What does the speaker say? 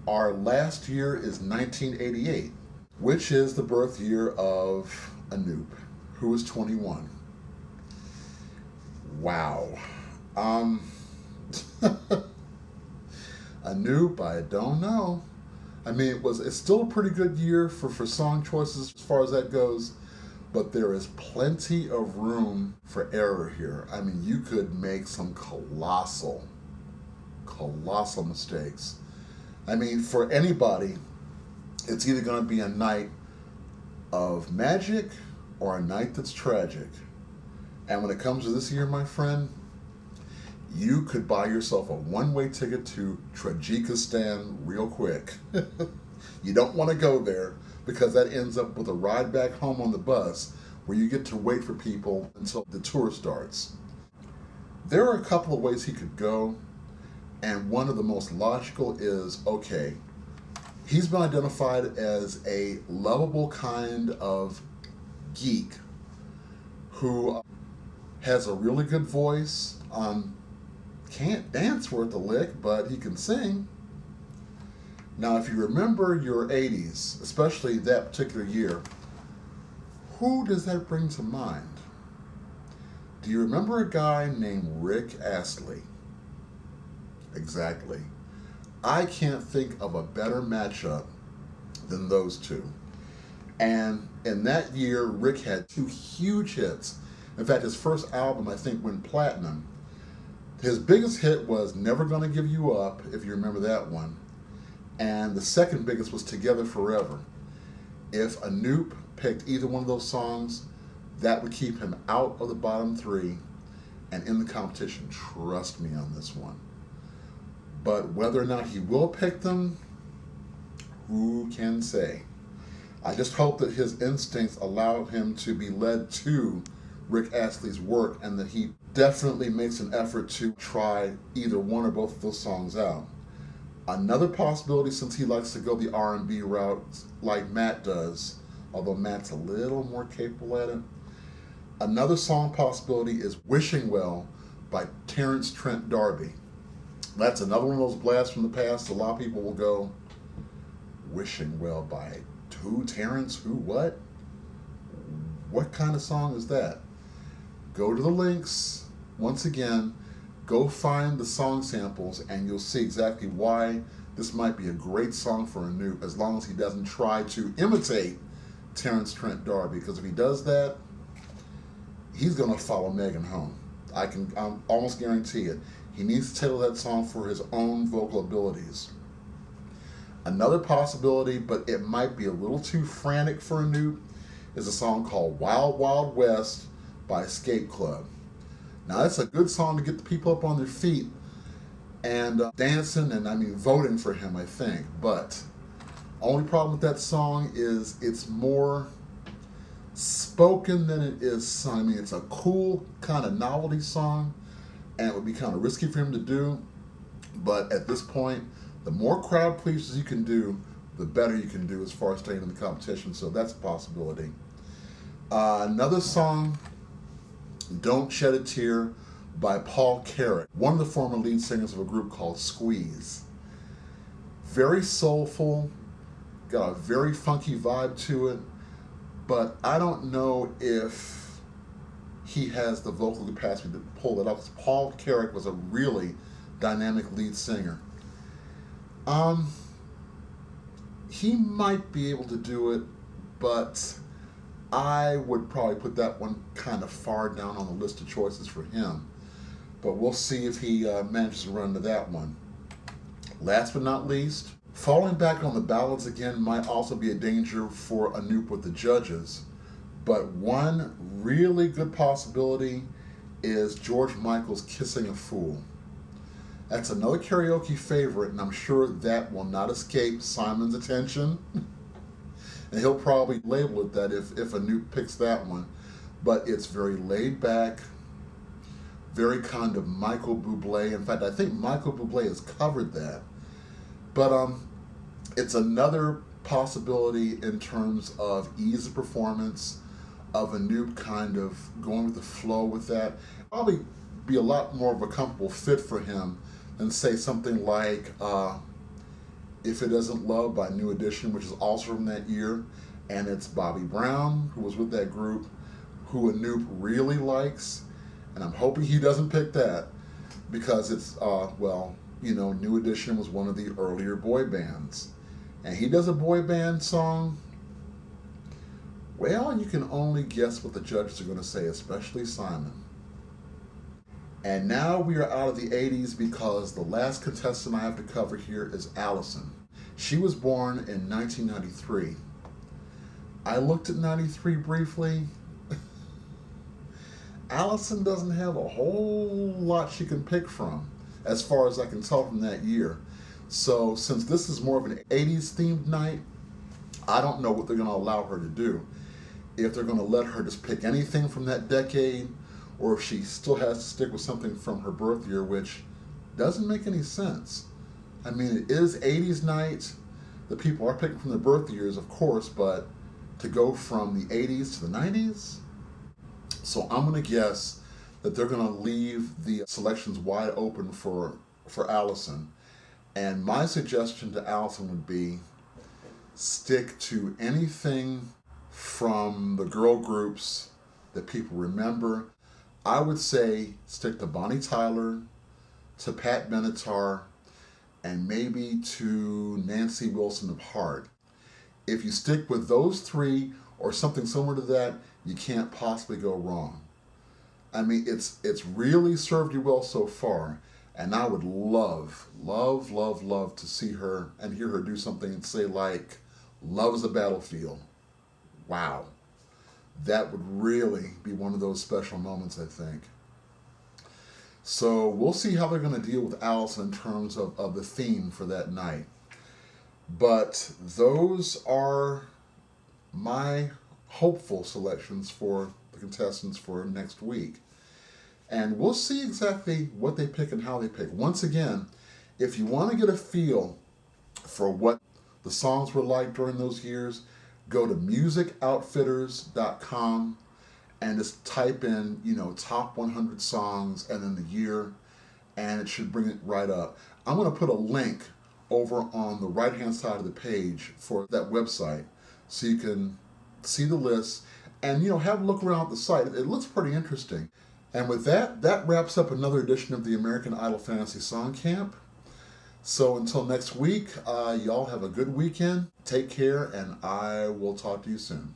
Our last year is 1988, which is the birth year of Anoop, who is 21. Wow. Um, Anoop, I don't know. I mean, it's still a pretty good year for song choices as far as that goes, but there is plenty of room for error here. I mean, you could make some colossal mistakes. I mean, for anybody, it's either going to be a night of magic or a night that's tragic. And when it comes to this year, my friend, you could buy yourself a one-way ticket to Tajikistan real quick. You don't want to go there because that ends up with a ride back home on the bus where you get to wait for people until the tour starts. There are a couple of ways he could go, and one of the most logical is, okay, he's been identified as a lovable kind of geek who has a really good voice, can't dance worth a lick, but he can sing. Now, if you remember your 80s, especially that particular year, who does that bring to mind? Do you remember a guy named Rick Astley? Exactly. I can't think of a better matchup than those two. And in that year, Rick had two huge hits. In fact, his first album, I think, went platinum. His biggest hit was Never Gonna Give You Up, if you remember that one. And the second biggest was Together Forever. If Anoop picked either one of those songs, that would keep him out of the bottom three and in the competition. Trust me on this one. But whether or not he will pick them, who can say? I just hope that his instincts allow him to be led to Rick Astley's work and that he definitely makes an effort to try either one or both of those songs out. Another possibility, since he likes to go the R&B route like Matt does, although Matt's a little more capable at it, another song possibility is Wishing Well by Terence Trent D'Arby. That's another one of those blasts from the past. A lot of people will go, Wishing Well by who? Terence? Who? What? What kind of song is that? Go to the links. Once again, go find the song samples and you'll see exactly why this might be a great song for Anoop, as long as he doesn't try to imitate Terence Trent D'Arby, because if he does that, he's going to follow Megan home. I'm almost guarantee it. He needs to tailor that song for his own vocal abilities. Another possibility, but it might be a little too frantic for Anoop, is a song called Wild Wild West by Escape Club. Now, that's a good song to get the people up on their feet and dancing and, voting for him, I think. But only problem with that song is it's more spoken than it is sung. It's a cool kind of novelty song, and it would be kind of risky for him to do. But at this point, the more crowd pleasers you can do, the better you can do as far as staying in the competition. So that's a possibility. Another song, Don't Shed a Tear by Paul Carrack, one of the former lead singers of a group called Squeeze. Very soulful, got a very funky vibe to it, but I don't know if he has the vocal capacity to pull it off, because Paul Carrack was a really dynamic lead singer. He might be able to do it, but I would probably put that one kind of far down on the list of choices for him. But we'll see if he manages to run into that one. Last but not least, falling back on the ballads again might also be a danger for Anoop with the judges. But one really good possibility is George Michael's Kissing a Fool. That's another karaoke favorite, and I'm sure that will not escape Simon's attention. And he'll probably label it that if Anoop picks that one. But it's very laid back, very kind of Michael Bublé. In fact, I think Michael Bublé has covered that. But it's another possibility in terms of ease of performance, of Anoop kind of going with the flow with that. Probably be a lot more of a comfortable fit for him than say something like If It Isn't Love by New Edition, which is also from that year. And it's Bobby Brown, who was with that group, who Anoop really likes. And I'm hoping he doesn't pick that because it's, well, you know, New Edition was one of the earlier boy bands. And he does a boy band song. Well, you can only guess what the judges are going to say, especially Simon. And now we are out of the 80s because the last contestant I have to cover here is Allison. She was born in 1993. I looked at 93 briefly. Allison doesn't have a whole lot she can pick from, as far as I can tell from that year. So since this is more of an 80s themed night, I don't know what they're going to allow her to do. If they're going to let her just pick anything from that decade, or if she still has to stick with something from her birth year, which doesn't make any sense. I mean, it is 80s night. The people are picking from their birth years, of course, but to go from the 80s to the 90s? So I'm going to guess that they're going to leave the selections wide open for Allison. And my suggestion to Allison would be stick to anything from the girl groups that people remember. I would say stick to Bonnie Tyler, to Pat Benatar, and maybe to Nancy Wilson of Heart. If you stick with those three or something similar to that, you can't possibly go wrong. I mean, it's really served you well so far, and I would love to see her and hear her do something and say like, "Love is a Battlefield." Wow. That would really be one of those special moments, I think. So we'll see how they're going to deal with Allison in terms of the theme for that night. But those are my hopeful selections for the contestants for next week. And we'll see exactly what they pick and how they pick. Once again, if you want to get a feel for what the songs were like during those years, go to musicoutfitters.com and just type in, you know, top 100 songs and then the year, and it should bring it right up. I'm going to put a link over on the right-hand side of the page for that website so you can see the list and, you know, have a look around the site. It looks pretty interesting. And with that, that wraps up another edition of the American Idol Fantasy Song Camp. So until next week, y'all have a good weekend. Take care, and I will talk to you soon.